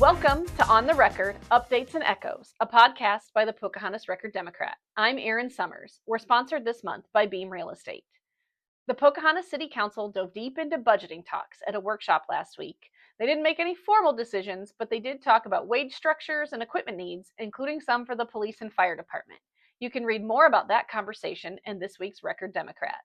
Welcome to On the Record, Updates and Echoes, a podcast by the Pocahontas Record-Democrat. I'm Erin Summers. We're sponsored this month by Beam Real Estate. The Pocahontas City Council dove deep into budgeting talks at a workshop last week. They didn't make any formal decisions, but they did talk about wage structures and equipment needs, including some for the police and fire department. You can read more about that conversation in this week's Record-Democrat.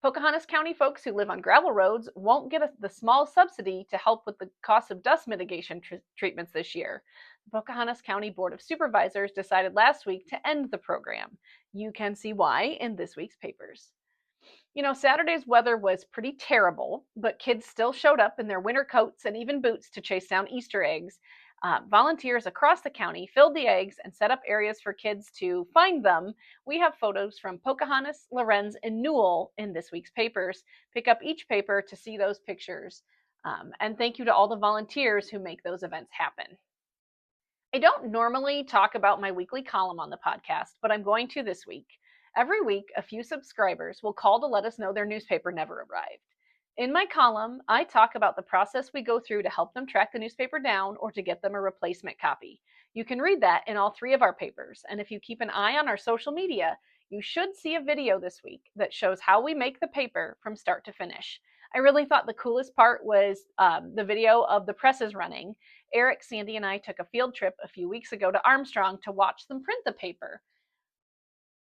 Pocahontas County folks who live on gravel roads won't get the small subsidy to help with the cost of dust mitigation treatments this year. The Pocahontas County Board of Supervisors decided last week to end the program. You can see why in this week's papers. You know, Saturday's weather was pretty terrible, but kids still showed up in their winter coats and even boots to chase down Easter eggs. Volunteers across the county filled the eggs and set up areas for kids to find them. We have photos from Pocahontas, Lorenz, and Newell in this week's papers. Pick up each paper to see those pictures. And thank you to all the volunteers who make those events happen. I don't normally talk about my weekly column on the podcast, but I'm going to this week. Every week, a few subscribers will call to let us know their newspaper never arrived. In my column, I talk about the process we go through to help them track the newspaper down or to get them a replacement copy. You can read that in all three of our papers, and if you keep an eye on our social media, you should see a video this week that shows how we make the paper from start to finish. I really thought the coolest part was the video of the presses running. Eric, Sandy, and I took a field trip a few weeks ago to Armstrong to watch them print the paper.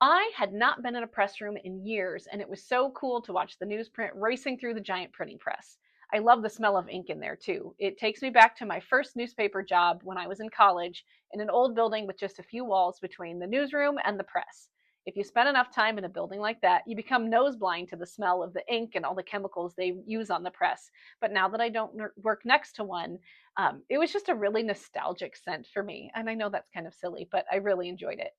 I had not been in a press room in years, and it was so cool to watch the newsprint racing through the giant printing press. I love the smell of ink in there, too. It takes me back to my first newspaper job when I was in college in an old building with just a few walls between the newsroom and the press. If you spend enough time in a building like that, you become nose blind to the smell of the ink and all the chemicals they use on the press. But now that I don't work next to one, it was just a really nostalgic scent for me. And I know that's kind of silly, but I really enjoyed it.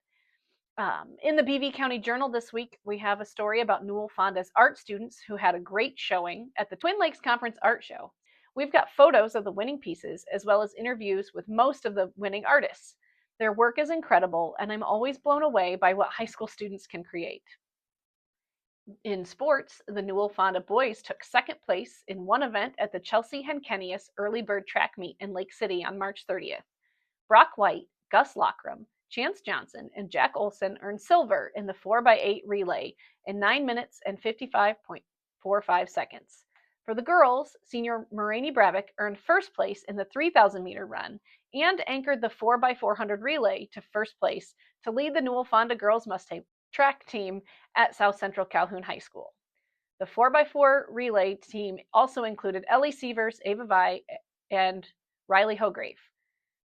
In the BV County Journal this week, we have a story about Newell-Fonda's art students who had a great showing at the Twin Lakes Conference Art Show. We've got photos of the winning pieces as well as interviews with most of the winning artists. Their work is incredible, and I'm always blown away by what high school students can create. In sports, the Newell-Fonda boys took second place in one event at the Chelsea-Henkenius Early Bird Track Meet in Lake City on March 30th. Brock White, Gus Lockram, Chance Johnson, and Jack Olson earned silver in the 4x8 relay in 9 minutes and 55.45 seconds. For the girls, senior Moraine Bravick earned first place in the 3,000-meter run and anchored the 4x400 relay to first place to lead the Newell-Fonda girls Mustang track team at South Central Calhoun High School. The 4x4 relay team also included Ellie Sievers, Ava Vi, and Riley Hograve.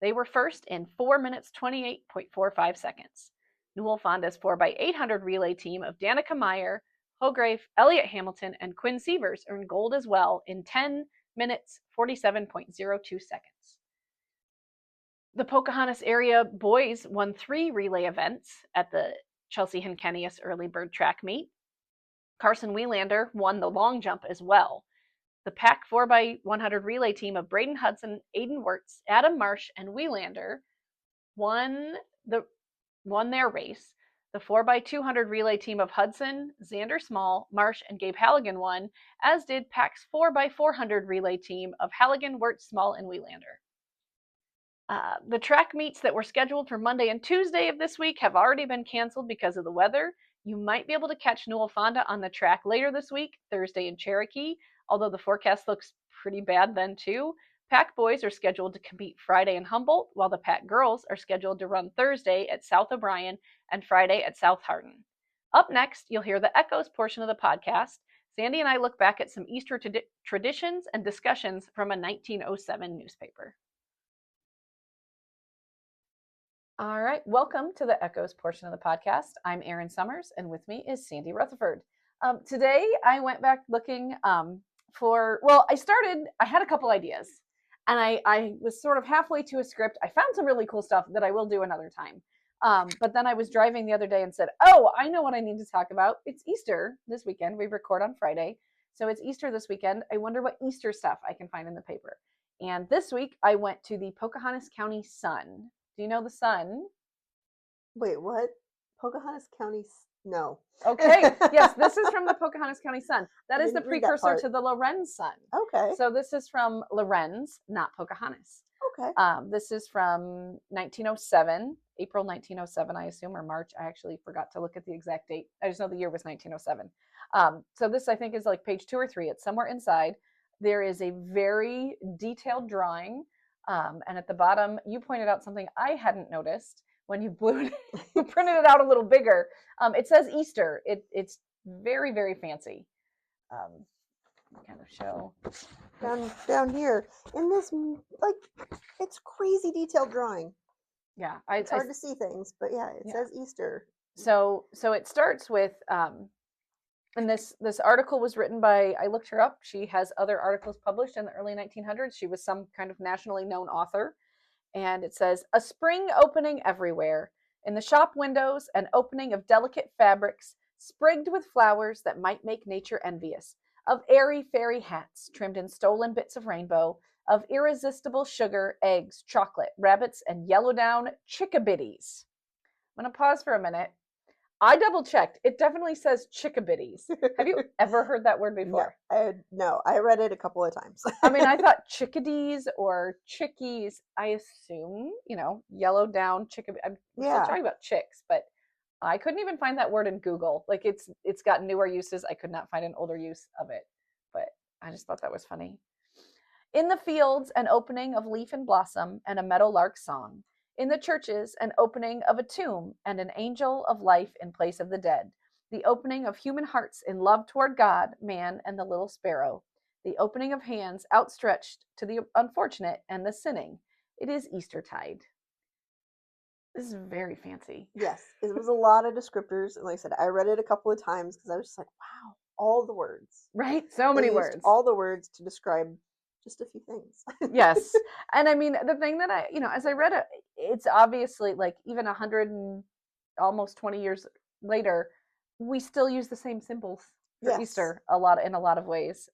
They were first in 4 minutes 28.45 seconds. Newell-Fonda's 4x800 relay team of Danica Meyer, Hograve, Elliott Hamilton, and Quinn Sievers earned gold as well in 10 minutes 47.02 seconds. The Pocahontas area boys won 3 relay events at the Chelsea-Henkenius Early Bird Track Meet. Carson Wieslander won the long jump as well. The Pack 4x100 relay team of Braden Hudson, Aiden Wirtz, Adam Marsh, and Wieslander won their race. The 4x200 relay team of Hudson, Xander Small, Marsh, and Gabe Halligan won, as did Pack's 4x400 relay team of Halligan, Wirtz, Small, and Wieslander. The track meets that were scheduled for Monday and Tuesday of this week have already been canceled because of the weather. You might be able to catch Newell-Fonda on the track later this week, Thursday in Cherokee, although the forecast looks pretty bad then too. Pack boys are scheduled to compete Friday in Humboldt, while the Pack girls are scheduled to run Thursday at South O'Brien and Friday at South Hardin. Up next, you'll hear the Echoes portion of the podcast. Sandy and I look back at some Easter traditions and discussions from a 1907 newspaper. All right, welcome to the Echoes portion of the podcast. I'm Erin Summers, and with me is Sandy Rutherford. Today, I went back looking I had a couple ideas, and I was sort of halfway to a script. I found some really cool stuff that I will do another time. But then I was driving the other day and said, oh, I know what I need to talk about. It's Easter this weekend. We record on Friday. So it's Easter this weekend. I wonder what Easter stuff I can find in the paper. And this week, I went to the Pocahontas County Sun. Do you know the Sun? Wait, what? Pocahontas County? No. Okay. Yes, this is from the Pocahontas County Sun. That is the precursor to the Lorenz Sun. Okay. So this is from Lorenz, not Pocahontas. Okay. This is from 1907, April 1907, I assume, or March. I actually forgot to look at the exact date. I just know the year was 1907. So this, I think, is like page 2 or 3. It's somewhere inside. There is a very detailed drawing. And at the bottom, you pointed out something I hadn't noticed when you you printed it out a little bigger. It says Easter. It's very, very fancy. Kind of show down here in this, like, it's crazy detailed drawing. Yeah, it's hard to see things, but yeah, it says Easter. So it starts with and this article was written by, I looked her up. She has other articles published in the early 1900s. She was some kind of nationally known author. And it says, a spring opening everywhere. In the shop windows, an opening of delicate fabrics, sprigged with flowers that might make nature envious, of airy fairy hats trimmed in stolen bits of rainbow, of irresistible sugar, eggs, chocolate, rabbits, and yellow-down chickabiddies. I'm going to pause for a minute. I double-checked. It definitely says chickabiddies. Have you ever heard that word before? No, I read it a couple of times. I mean, I thought chickadees or chickies. I assume, yellow-down chickabiddies. I'm still talking about chicks, but I couldn't even find that word in Google. Like, it's got newer uses. I could not find an older use of it, but I just thought that was funny. In the fields, an opening of leaf and blossom and a meadowlark's song. In the churches, an opening of a tomb and an angel of life in place of the dead. The opening of human hearts in love toward God, man, and the little sparrow. The opening of hands outstretched to the unfortunate and the sinning. It is Eastertide. This is very fancy. Yes, it was a lot of descriptors. And like I said, I read it a couple of times because I was just like, wow, all the words. Right? So many words. All the words to describe just a few things. Yes. And I mean, the thing that as I read it, it's obviously like even 100 and almost 20 years later, we still use the same symbols for Easter in a lot of ways.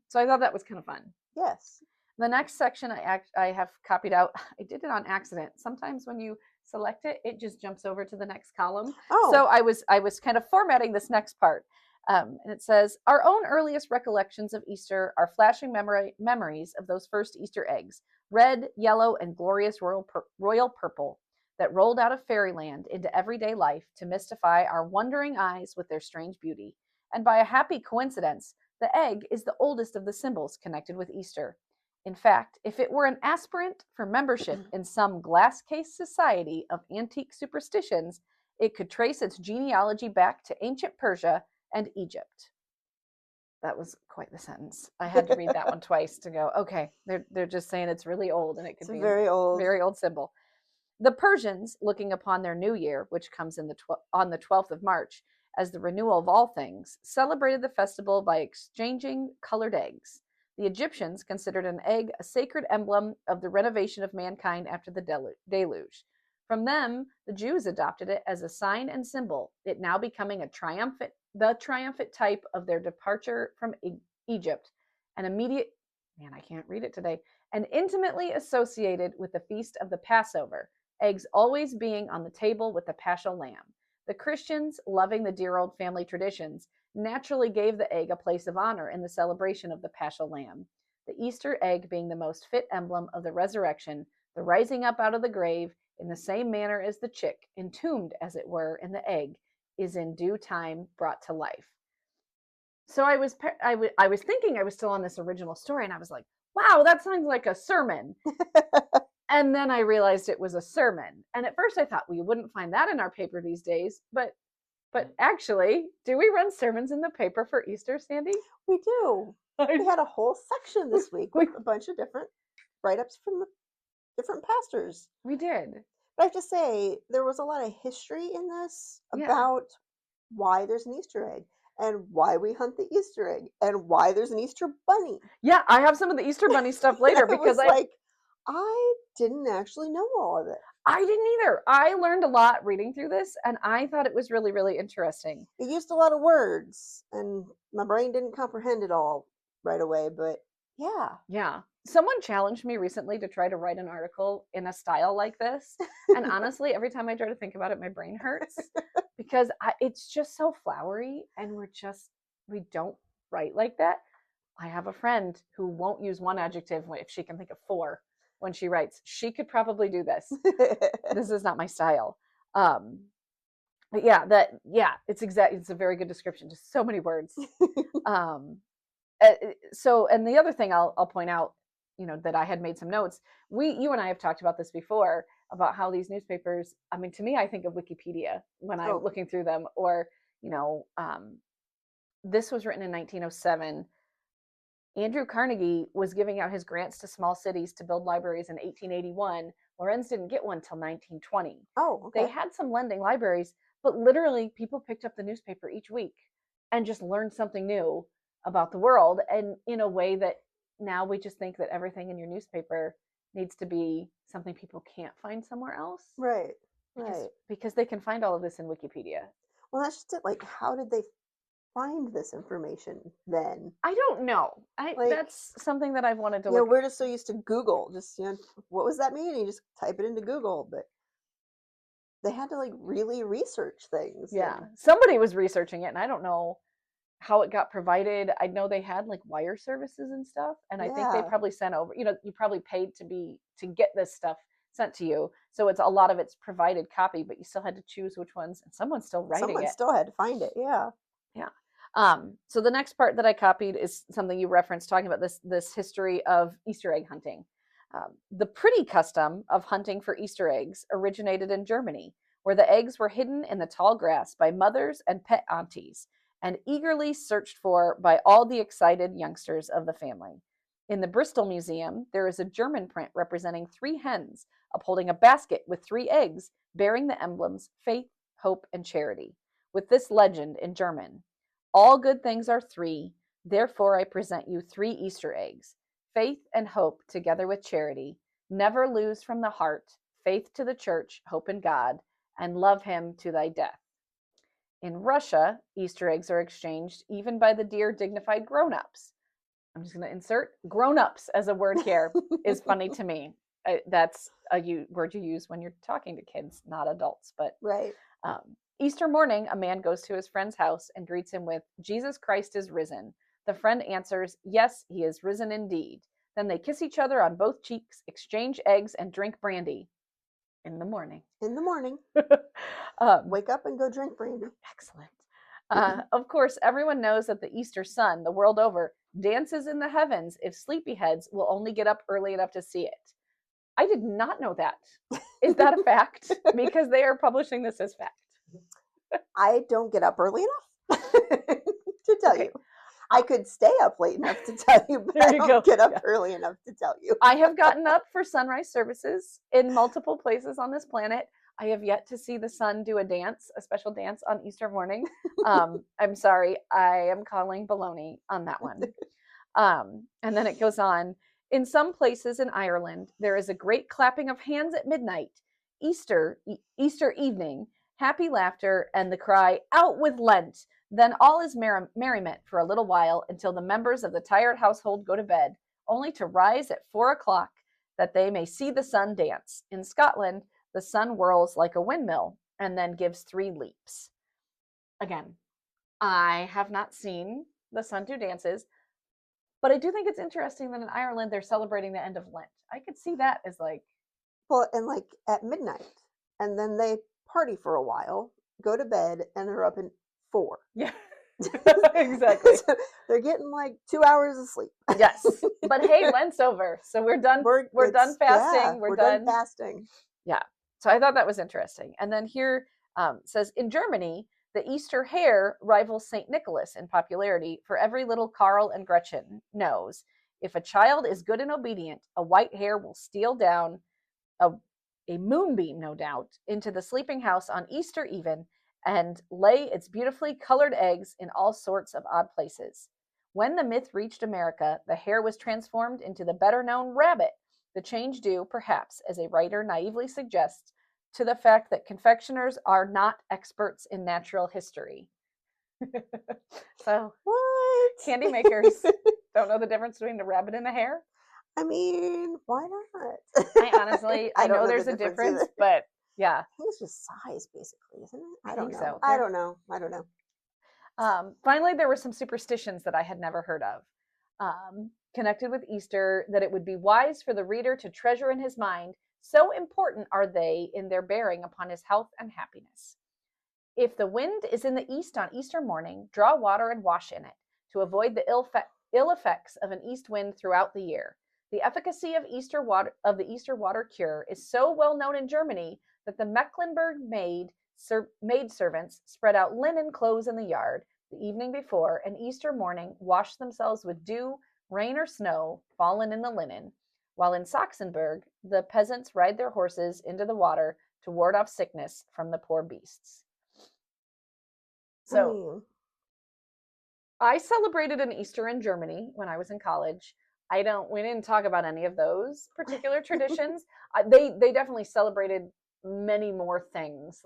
So I thought that was kind of fun. Yes. The next section I have copied out. I did it on accident. Sometimes when you select it, it just jumps over to the next column. Oh. So I was kind of formatting this next part. And it says, our own earliest recollections of Easter are flashing memories of those first Easter eggs, red, yellow, and glorious royal purple, that rolled out of fairyland into everyday life to mystify our wondering eyes with their strange beauty. And by a happy coincidence, the egg is the oldest of the symbols connected with Easter. In fact, if it were an aspirant for membership in some glass case society of antique superstitions, it could trace its genealogy back to ancient Persia and Egypt. That was quite the sentence. I had to read that one twice to go, okay, they're just saying it's really old and it could be very old symbol. The Persians, looking upon their new year, which comes on the 12th of March, as the renewal of all things, celebrated the festival by exchanging colored eggs. The Egyptians considered an egg a sacred emblem of the renovation of mankind after the deluge. From them, the Jews adopted it as a sign and symbol, it now becoming the triumphant type of their departure from Egypt, and intimately associated with the feast of the Passover, eggs always being on the table with the paschal lamb. The Christians, loving the dear old family traditions, naturally gave the egg a place of honor in the celebration of the paschal lamb. The Easter egg being the most fit emblem of the resurrection, the rising up out of the grave, in the same manner as the chick, entombed as it were in the egg, is in due time brought to life. So I was thinking I was still on this original story, and I was like, wow, that sounds like a sermon. And then I realized it was a sermon. And at first I thought, well, you wouldn't find that in our paper these days. But actually, do we run sermons in the paper for Easter, Sandy? We do. We had a whole section this week with a bunch of different write-ups from the different pastors. We did. But I have to say, there was a lot of history in this about why there's an Easter egg and why we hunt the Easter egg and why there's an Easter bunny. Yeah, I have some of the Easter bunny stuff later because I didn't actually know all of it. I didn't either. I learned a lot reading through this, and I thought it was really, really interesting. It used a lot of words, and my brain didn't comprehend it all right away, but yeah. Yeah. Someone challenged me recently to try to write an article in a style like this, and honestly, every time I try to think about it, my brain hurts because it's just so flowery, and we don't write like that. I have a friend who won't use one adjective if she can think of four. when she writes. She could probably do this. This is not my style. But it's a very good description. Just so many words. And the other thing I'll point out, that I had made some notes. You and I have talked about this before, about how these newspapers, I mean, to me, I think of Wikipedia when I'm looking through them, or, this was written in 1907. Andrew Carnegie was giving out his grants to small cities to build libraries in 1881. Lorenz didn't get one till 1920. Oh, okay. They had some lending libraries, but literally people picked up the newspaper each week and just learned something new about the world, and in a way that now we just think that everything in your newspaper needs to be something people can't find somewhere else. Right. Because they can find all of this in Wikipedia. Well, that's just it. Like, how did they find this information then? I don't know. That's something that I've wanted to look. We're just so used to Google. Just, what was that mean? You just type it into Google, but they had to really research things. Yeah. Somebody was researching it, and I don't know how it got provided. I know they had wire services and stuff, and I think they probably sent over, you probably paid to get this stuff sent to you, so it's a lot of it's provided copy, but you still had to choose which ones, and someone's still writing it. Someone still had to find it. Yeah. So the next part that I copied is something you referenced, talking about this history of Easter egg hunting. The pretty custom of hunting for Easter eggs originated in Germany, where the eggs were hidden in the tall grass by mothers and pet aunties, and eagerly searched for by all the excited youngsters of the family. In the Bristol Museum, there is a German print representing 3 hens upholding a basket with 3 eggs bearing the emblems faith, hope, and charity, with this legend in German: "All good things are 3, therefore I present you 3 Easter eggs. Faith and hope together with charity. Never lose from the heart faith to the church, hope in God, and love him to thy death." In Russia, Easter eggs are exchanged even by the dear dignified grown-ups. I'm just going to insert grown-ups as a word here. Is funny to me. That's a word you use when you're talking to kids, not adults. But right. Easter morning, a man goes to his friend's house and greets him with, "Jesus Christ is risen." The friend answers, "Yes, he is risen indeed." Then they kiss each other on both cheeks, exchange eggs, and drink brandy. In the morning. Wake up and go drink brandy. Excellent. Of course, everyone knows that the Easter sun, the world over, dances in the heavens if sleepyheads will only get up early enough to see it. I did not know that. Is that a fact? Because they are publishing this as fact. I don't get up early enough to tell you. I could stay up late enough to tell you, but I don't get up early enough to tell you. I have gotten up for sunrise services in multiple places on this planet. I have yet to see the sun do a special dance on Easter morning. I'm sorry, I am calling baloney on that one. And then it goes on. In some places in Ireland, there is a great clapping of hands at midnight, Easter evening, happy laughter, and the cry, "Out with Lent!" Then all is merriment for a little while until the members of the tired household go to bed, only to rise at 4 o'clock that they may see the sun dance. In Scotland, the sun whirls like a windmill and then gives 3 leaps. Again, I have not seen the sun do dances, but I do think it's interesting that in Ireland they're celebrating the end of Lent. I could see that as well, and at midnight, and then they party for a while, go to bed, and they're up in 4. Yeah, exactly. So they're getting 2 hours of sleep. Yes, but hey, Lent's over, so we're done. We're done fasting. Yeah, we're done fasting. Yeah. So I thought that was interesting. And then here says, in Germany, the Easter hare rivals St. Nicholas in popularity, for every little Carl and Gretchen knows if a child is good and obedient, a white hare will steal down a moonbeam, no doubt, into the sleeping house on Easter even and lay its beautifully colored eggs in all sorts of odd places. When the myth reached America, the hare was transformed into the better-known rabbit, the change due, perhaps, as a writer naively suggests, to the fact that confectioners are not experts in natural history. So, what? Candy makers don't know the difference between a rabbit and a hare? I mean, why not? I know there's a difference, but yeah. I think it's just size, basically, isn't it? I don't know. So. I don't know. Finally, there were some superstitions that I had never heard of. connected with Easter that it would be wise for the reader to treasure in his mind. So important are they in their bearing upon his health and happiness. If the wind is in the east on Easter morning, draw water and wash in it, to avoid the ill effects of an east wind throughout the year. The efficacy of the Easter water cure is so well known in Germany that the Mecklenburg maid servants spread out linen clothes in the yard the evening before, and Easter morning washed themselves with dew, rain, or snow fallen in the linen, while in Saxenburg the peasants ride their horses into the water to ward off sickness from the poor beasts. So I celebrated an Easter in Germany when I was in college. We didn't talk about any of those particular traditions. They definitely celebrated many more things.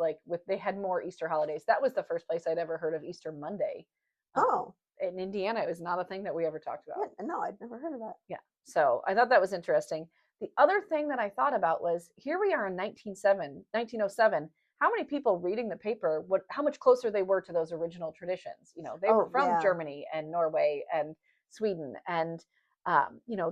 They had more Easter holidays. That was the first place I'd ever heard of Easter Monday. In Indiana, it was not a thing that we ever talked about. Yeah, no, I'd never heard of that. Yeah. So I thought that was interesting. The other thing that I thought about was, here we are in 1907. How many people reading the paper, how much closer they were to those original traditions? They were from Germany and Norway and Sweden. And,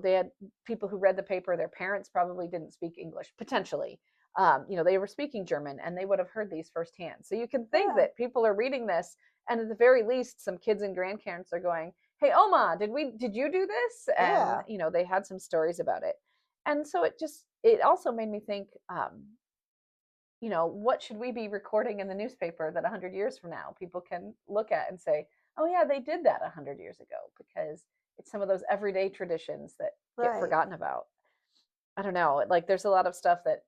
they had people who read the paper. Their parents probably didn't speak English, potentially. They were speaking German, and they would have heard these firsthand. So you can think that people are reading this, and at the very least, some kids and grandparents are going, "Hey, Oma, did you do this?" And, they had some stories about it. And so it also made me think, what should we be recording in the newspaper that 100 years from now people can look at and say, oh yeah, they did that 100 years ago, because it's some of those everyday traditions that get forgotten about. I don't know. There's a lot of stuff that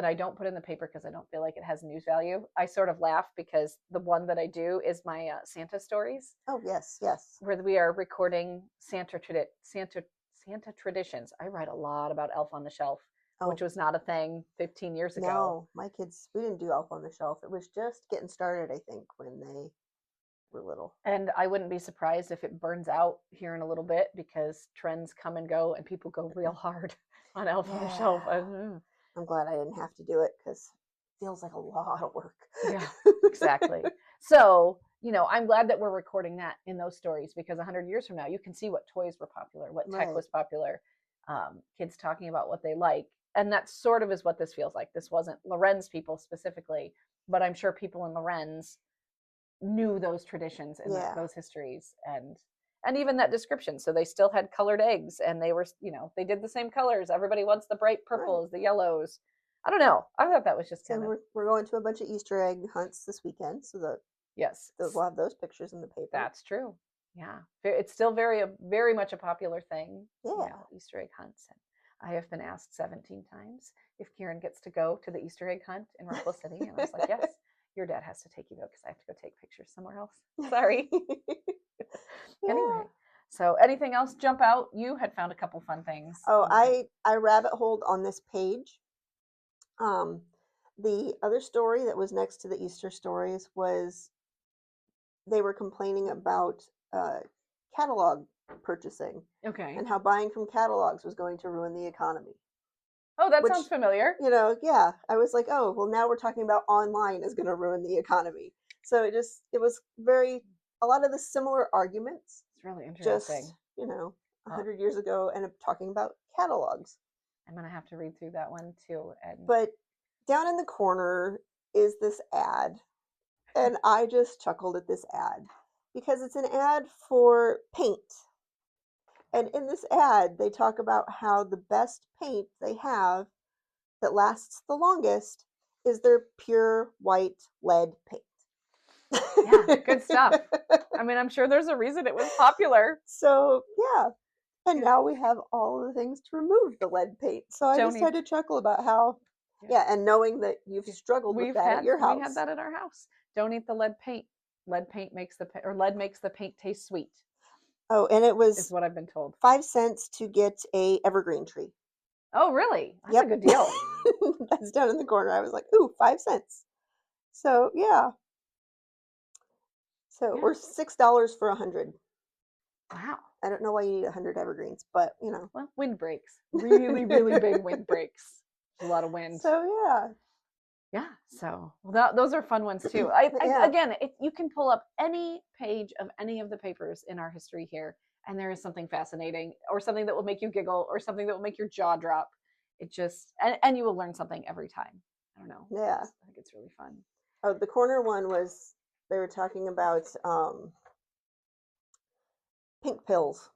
I don't put in the paper because I don't feel like it has news value. I sort of laugh because the one that I do is my Santa stories. Oh, yes. Where we are recording Santa traditions. I write a lot about Elf on the Shelf, which was not a thing 15 years ago. No, my kids, we didn't do Elf on the Shelf. It was just getting started, I think, when they were little. And I wouldn't be surprised if it burns out here in a little bit, because trends come and go and people go real hard on Elf on the Shelf. I'm glad I didn't have to do it, because it feels like a lot of work. Yeah, exactly. So, I'm glad that we're recording that in those stories, because 100 years from now, you can see what toys were popular, what tech was popular, kids talking about what they like. And that sort of is what this feels like. This wasn't Lorenz people specifically, but I'm sure people in Lorenz knew those traditions and those histories and even that description. So they still had colored eggs, and they were, they did the same colors. Everybody wants the bright purples, the yellows. I don't know. I thought that was just kind of. We're going to a bunch of Easter egg hunts this weekend, so we'll have those pictures in the paper. That's true. Yeah, it's still very, very much a popular thing. Yeah, Easter egg hunts. And I have been asked 17 times if Karen gets to go to the Easter egg hunt in Russell City, and I was like, yes. Your dad has to take you though, because I have to go take pictures somewhere else. Sorry. Anyway, so anything else jump out? You had found a couple fun things. Oh, I rabbit holed on this page. The other story that was next to the Easter stories was they were complaining about catalog purchasing. Okay. And how buying from catalogs was going to ruin the economy. Oh, that sounds familiar. Yeah. I was like, oh, well, now we're talking about online is going to ruin the economy. So it was a lot of the similar arguments. It's really interesting. Just, 100 years ago, and talking about catalogs. I'm going to have to read through that one too. But down in the corner is this ad. And I just chuckled at this ad because it's an ad for paint. And in this ad, they talk about how the best paint they have that lasts the longest is their pure white lead paint. Yeah, good stuff. I mean, I'm sure there's a reason it was popular. So, yeah. And now we have all of the things to remove the lead paint. So I just had to chuckle about how, and knowing that you've struggled with that at your house. We had that at our house. Don't eat the lead paint. Lead makes the paint taste sweet. Oh, and it was, is what I've been told, 5 cents to get a evergreen tree. Oh, really? That's a good deal. That's down in the corner. I was like, ooh, 5 cents. So, yeah. So, or $6 for 100. Wow. I don't know why you need 100 evergreens, but, Well, wind breaks. Really, really big wind breaks. A lot of wind. So, yeah. Yeah, so those are fun ones too. Again, you can pull up any page of any of the papers in our history here, and there is something fascinating, or something that will make you giggle, or something that will make your jaw drop. It just, and you will learn something every time. I don't know. Yeah. I think it's really fun. Oh, the corner one was, they were talking about pink pills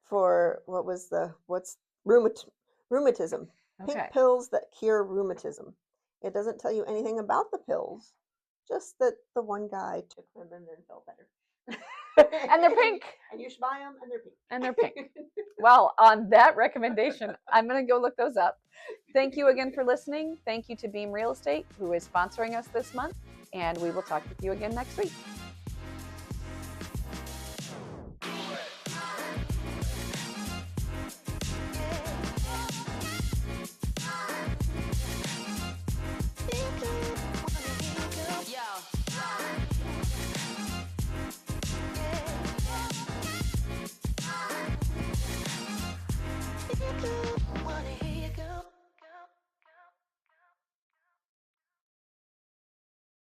for what's rheumatism. Pink Okay. pills that cure rheumatism. It doesn't tell you anything about the pills, just that the one guy took them and then felt better. And they're pink. And you should buy them, and they're pink. And they're pink. Well, on that recommendation, I'm going to go look those up. Thank you again for listening. Thank you to Beam Real Estate, who is sponsoring us this month, and we will talk with you again next week.